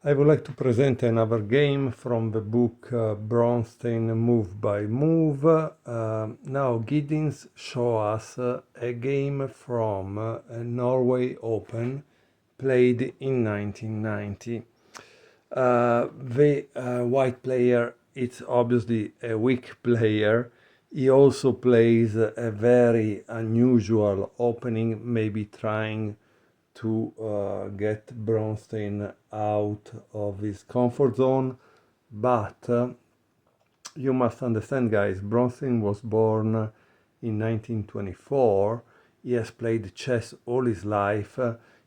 I would like to present another game from the book Bronstein Move by Move. Now Giddins show us a game from Norway Open played in 1990. The white player is obviously a weak player. He also plays a very unusual opening, maybe trying to get Bronstein out of his comfort zone. But you must understand, guys, Bronstein was born in 1924. He has played chess all his life.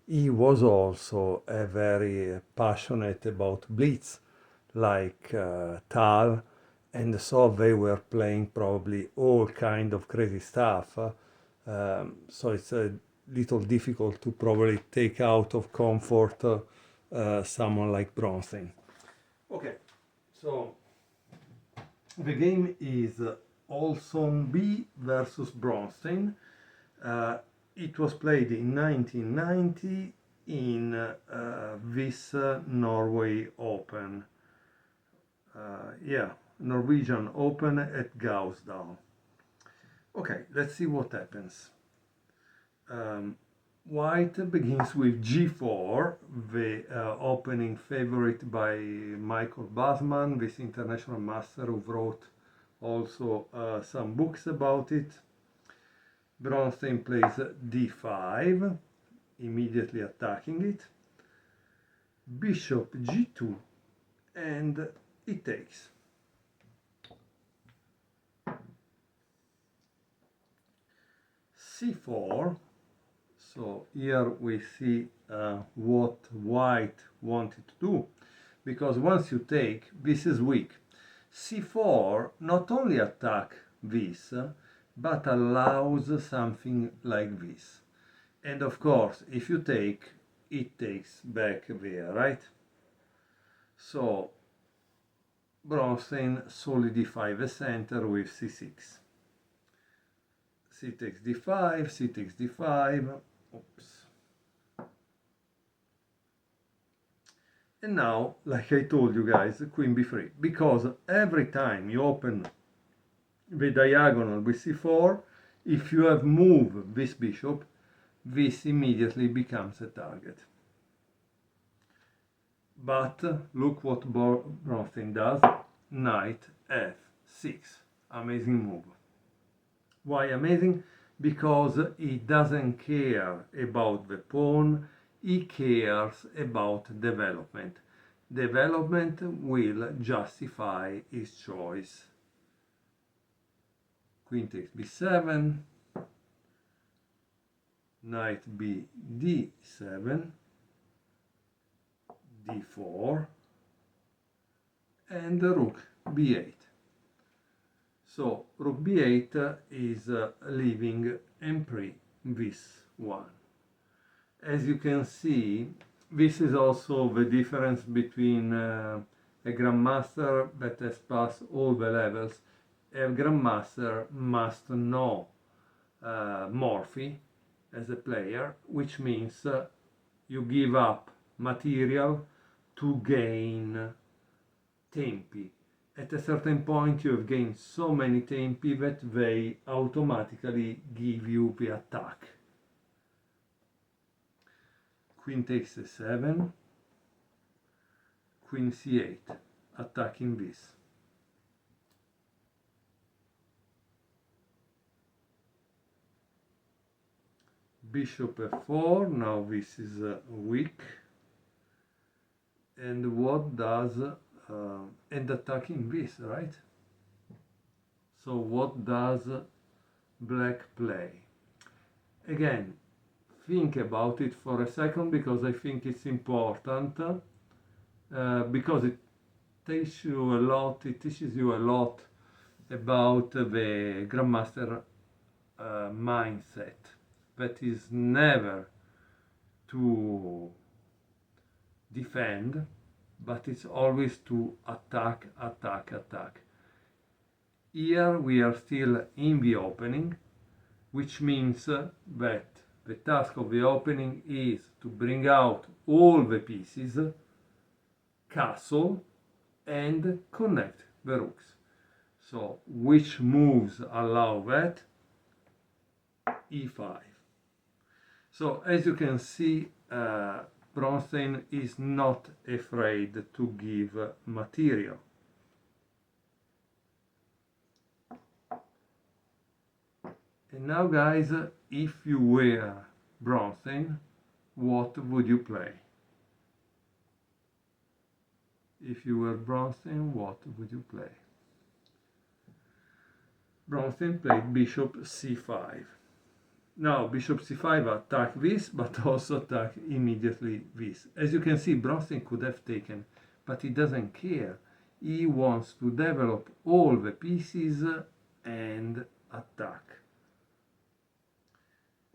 He was also a very passionate about blitz, like Tal, and so they were playing probably all kind of crazy stuff. So it's a little difficult to probably take out of comfort someone like Bronstein. Okay, so the game is Olson B versus Bronstein. It was played in 1990 in this Norway Open. Yeah, Norwegian Open at Gausdal. Okay, let's see what happens. White begins with g4, the opening favorite by Michael Basman, this international master who wrote also some books about it. Bronstein plays d5, immediately attacking it. Bishop g2, and it takes. c4. So here we see what white wanted to do, because once you take, this is weak. c4 not only attack this, but allows something like this. And of course, if you take, it takes back there, right? So Bronstein solidifies the center with c6. C takes d5, c takes d5. Oops. And now, like I told you guys, queen b3, because every time you open the diagonal with c4, if you have moved this bishop, this immediately becomes a target. But look what Bronstein does, knight f6, amazing move. Why amazing? Because he doesn't care about the pawn, he cares about development. Development will justify his choice. Queen takes b7, knight b d7, d4, and rook b8. So rook b8 is leaving empty this one. As you can see, this is also the difference between a grandmaster that has passed all the levels. A grandmaster must know Morphy as a player, which means you give up material to gain tempi. At a certain point you have gained so many tempi that they automatically give you the attack. Queen takes a7, queen c8, attacking this. Bishop f4, now this is weak. And what does, and attacking this, right? So what does black play? Again, think about it for a second, because I think it's important, because it teaches you a lot about the grandmaster mindset, that is never to defend, but it's always to attack, attack, attack. Here we are still in the opening, which means that the task of the opening is to bring out all the pieces castle and connect the rooks. So which moves allow that? E5. So as you can see, Bronstein is not afraid to give material. And now guys, if you were Bronstein, what would you play? If you were Bronstein, what would you play? Bronstein played bishop c5. Now bishop c5 attack this, but also attack immediately this. As you can see, Bronstein could have taken, but he doesn't care. He wants to develop all the pieces and attack.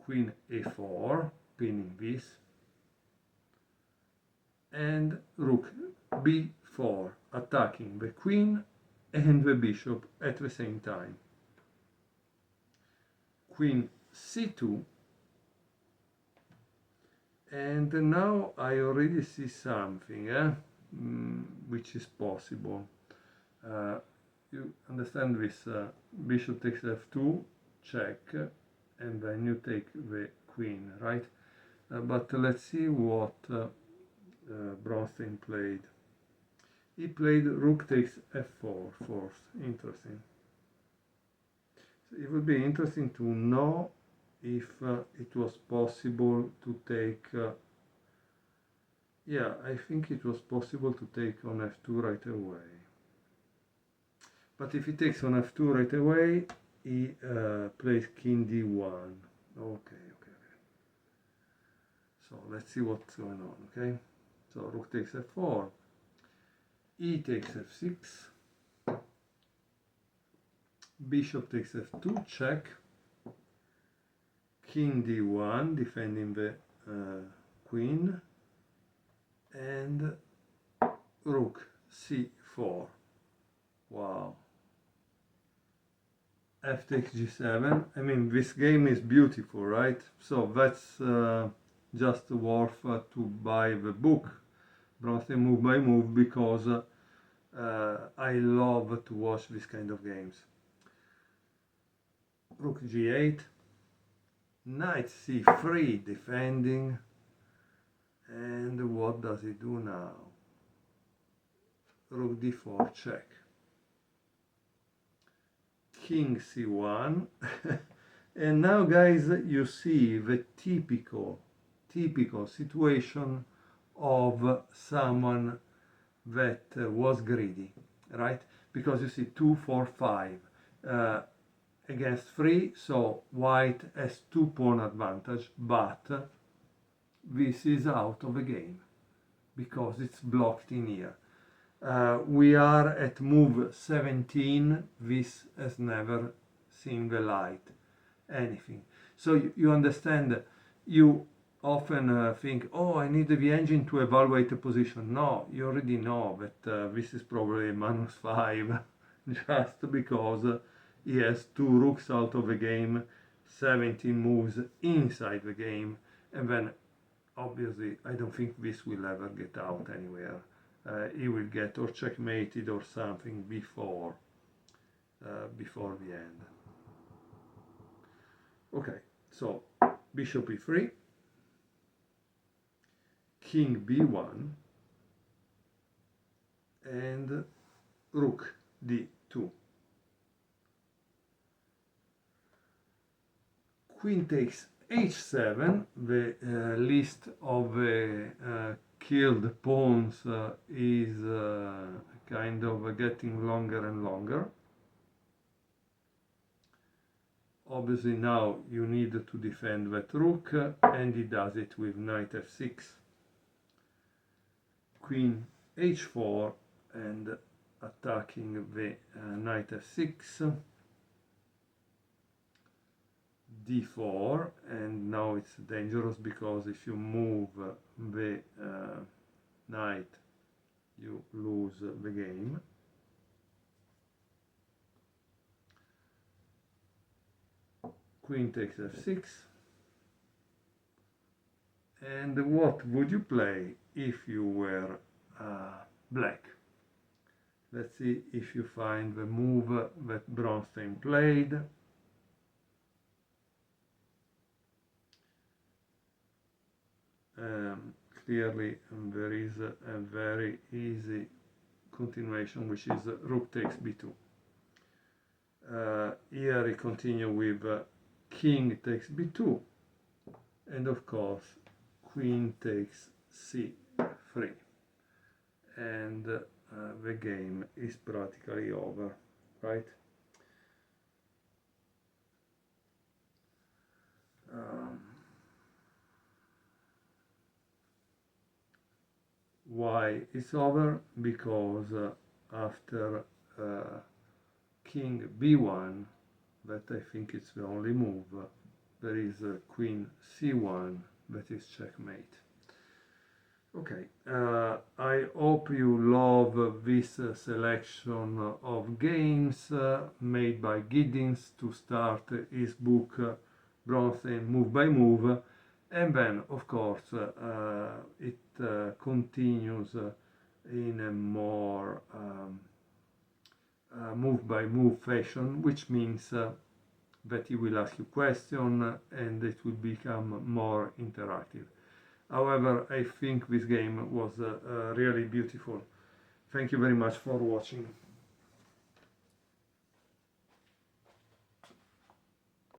Queen a4, pinning this, and rook b4, attacking the queen and the bishop at the same time. Queen c2, and now I already see something which is possible. You understand this, bishop takes f2, check, and then you take the queen, right? But let's see what Bronstein played. He played rook takes f4 first. Interesting. So it would be interesting to know if it was possible to take, yeah, I think it was possible to take on f2 right away. But if he takes on f2 right away, he plays king d1. Okay. So let's see what's going on, okay? So rook takes f4, e takes f6, bishop takes f2, check, king d1, defending the queen, and rook c4. Wow. F takes g7. I mean, this game is beautiful, right? So that's just worth to buy the book, Bronstein Move by Move, because I love to watch this kind of games. Rook g8, knight c3, defending, and what does he do now? Rook d4, check. King c1, and now guys, you see the typical situation of someone that was greedy, right? Because you see 2, 4, 5 against 3, so white has 2 pawn advantage, but this is out of the game because it's blocked in here. We are at move 17, this has never seen the light, anything. So you understand, you often think, oh, I need the engine to evaluate the position. No, you already know that this is probably -5, just because he has 2 rooks out of the game, 17 moves inside the game, and then obviously I don't think this will ever get out anywhere. He will get or checkmated or something before the end. Okay, so bishop e3, king b1, and rook d2. Queen takes h7, the list of the killed pawns is kind of getting longer and longer. Obviously now you need to defend that rook, and he does it with knight f6, queen h4, and attacking the knight f6, d4, and now it's dangerous because if you move the knight, you lose the game. Queen takes f6, and what would you play if you were black. Let's see if you find the move that Bronstein played. Clearly there is a very easy continuation, which is rook takes b2. Here I continue with king takes b2, and of course queen takes c3, and the game is practically over, right? Why it's over? Because after king b1, that I think it's the only move, there is queen c1, that is checkmate. Okay, I hope you love this selection of games made by Giddins to start his book Bronstein Move by Move, and then of course it continues in a more move by move fashion, which means that he will ask you questions and it will become more interactive. However, I think this game was really beautiful. Thank you very much for watching.